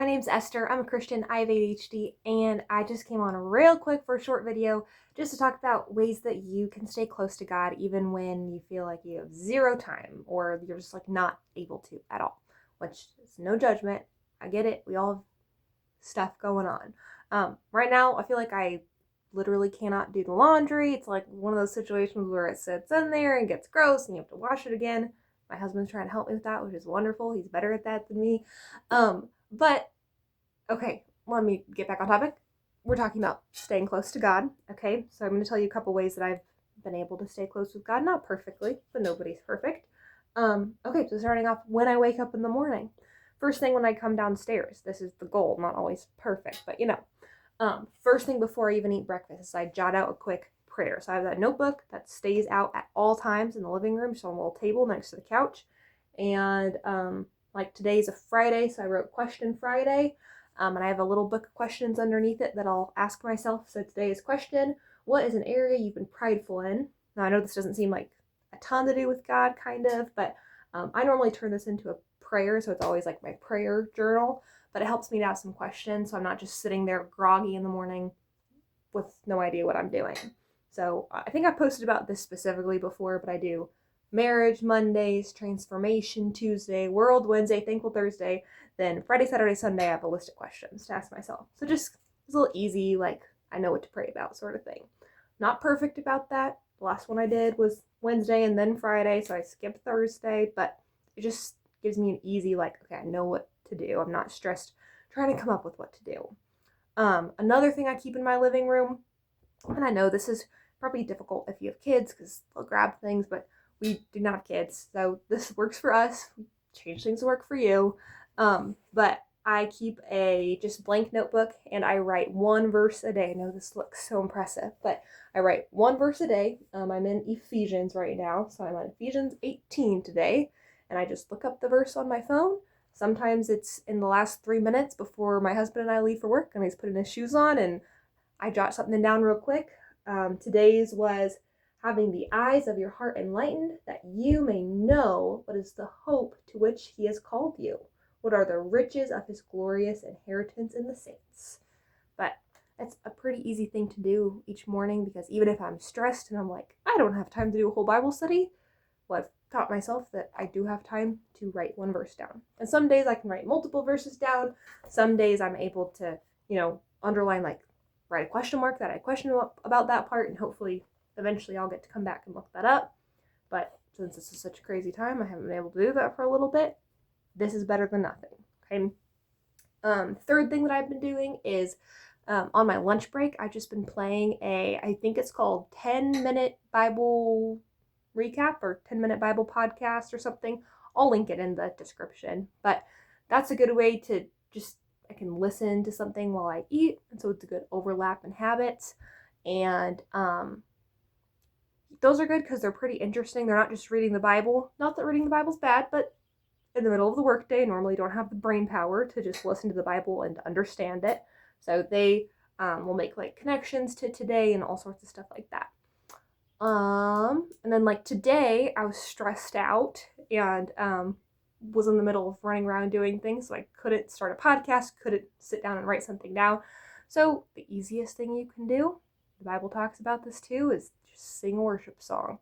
My name's Esther. I'm a Christian. I have ADHD, and I just came on real quick for a short video just to talk about ways that you can stay close to God even when you feel like you have zero time or you're just like not able to at all, which is no judgment. I get it. We all have stuff going on. Right now, I feel like I literally cannot do the laundry. It's like one of those situations where it sits in there and gets gross and you have to wash it again. My husband's trying to help me with that, which is wonderful. He's better at that than me. But okay, let me get back on topic. We're talking about staying close to God. Okay, so I'm going to tell you a couple ways that I've been able to stay close with God. Not perfectly, but nobody's perfect. Okay, so starting off when I wake up in the morning. First thing when I come downstairs. This is the goal, not always perfect, but first thing before I even eat breakfast is I jot out a quick prayer. So I have that notebook that stays out at all times in the living room, just on a little table next to the couch. And like today's a Friday, so I wrote Question Friday. And I have a little book of questions underneath it that I'll ask myself. So today's question: what is an area you've been prideful in? Now I know this doesn't seem like a ton to do with God, kind of, but I normally turn this into a prayer, so it's always like my prayer journal. But it helps me to have some questions, so I'm not just sitting there groggy in the morning with no idea what I'm doing. So I think I posted about this specifically before, but I do marriage Mondays, transformation Tuesday, world Wednesday, thankful Thursday, then Friday, Saturday, Sunday, I have a list of questions to ask myself. So just it's a little easy, like I know what to pray about sort of thing. Not perfect about that. The last one I did was Wednesday and then Friday, so I skipped Thursday, but it just gives me an easy, like, okay, I know what to do. I'm not stressed trying to come up with what to do. Another thing I keep in my living room, and I know this is probably difficult if you have kids because they'll grab things, but we do not have kids, so this works for us. Change things to work for you. But I keep a just blank notebook and I write one verse a day. I know this looks so impressive, but I write one verse a day. I'm in Ephesians right now, so I'm on Ephesians 18 today, and I just look up the verse on my phone. Sometimes it's in the last 3 minutes before my husband and I leave for work, and he's putting his shoes on, and I jot something down real quick. Today's was having the eyes of your heart enlightened, that you may know what is the hope to which he has called you, what are the riches of his glorious inheritance in the saints. But it's a pretty easy thing to do each morning, because even if I'm stressed and I'm like, I don't have time to do a whole Bible study, well, I've taught myself that I do have time to write one verse down. And some days I can write multiple verses down. Some days I'm able to, underline, like write a question mark that I question about that part, and hopefully eventually I'll get to come back and look that up. But since this is such a crazy time, I haven't been able to do that for a little bit. This is better than nothing. Okay. Third thing that I've been doing is on my lunch break, I've just been playing I think it's called 10-minute Bible recap or 10-minute Bible podcast or something. I'll link it in the description. But that's a good way to I can listen to something while I eat. And so it's a good overlap in habits. And those are good because they're pretty interesting. They're not just reading the Bible. Not that reading the Bible's bad, but in the middle of the workday, normally don't have the brain power to just listen to the Bible and understand it. So they will make like connections to today and all sorts of stuff like that. And then like today I was stressed out and was in the middle of running around doing things, so I couldn't start a podcast, couldn't sit down and write something down. So the easiest thing you can do, the Bible talks about this too, is just sing a worship song.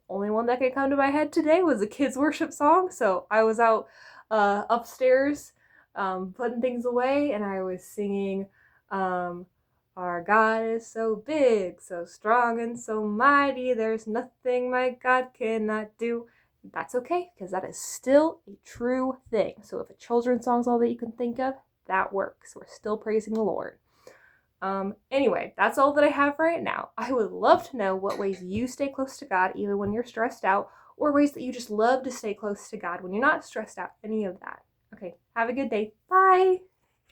Only one that could come to my head today was a kids' worship song, so I was out upstairs putting things away, and I was singing our God is so big, so strong, and so mighty, there's nothing my God cannot do. That's okay, because that is still a true thing. So if a children's song's all that you can think of, that works. We're still praising the Lord. Anyway, that's all that I have right now. I would love to know what ways you stay close to God even when you're stressed out, or ways that you just love to stay close to God when you're not stressed out, any of that. Okay, have a good day. Bye!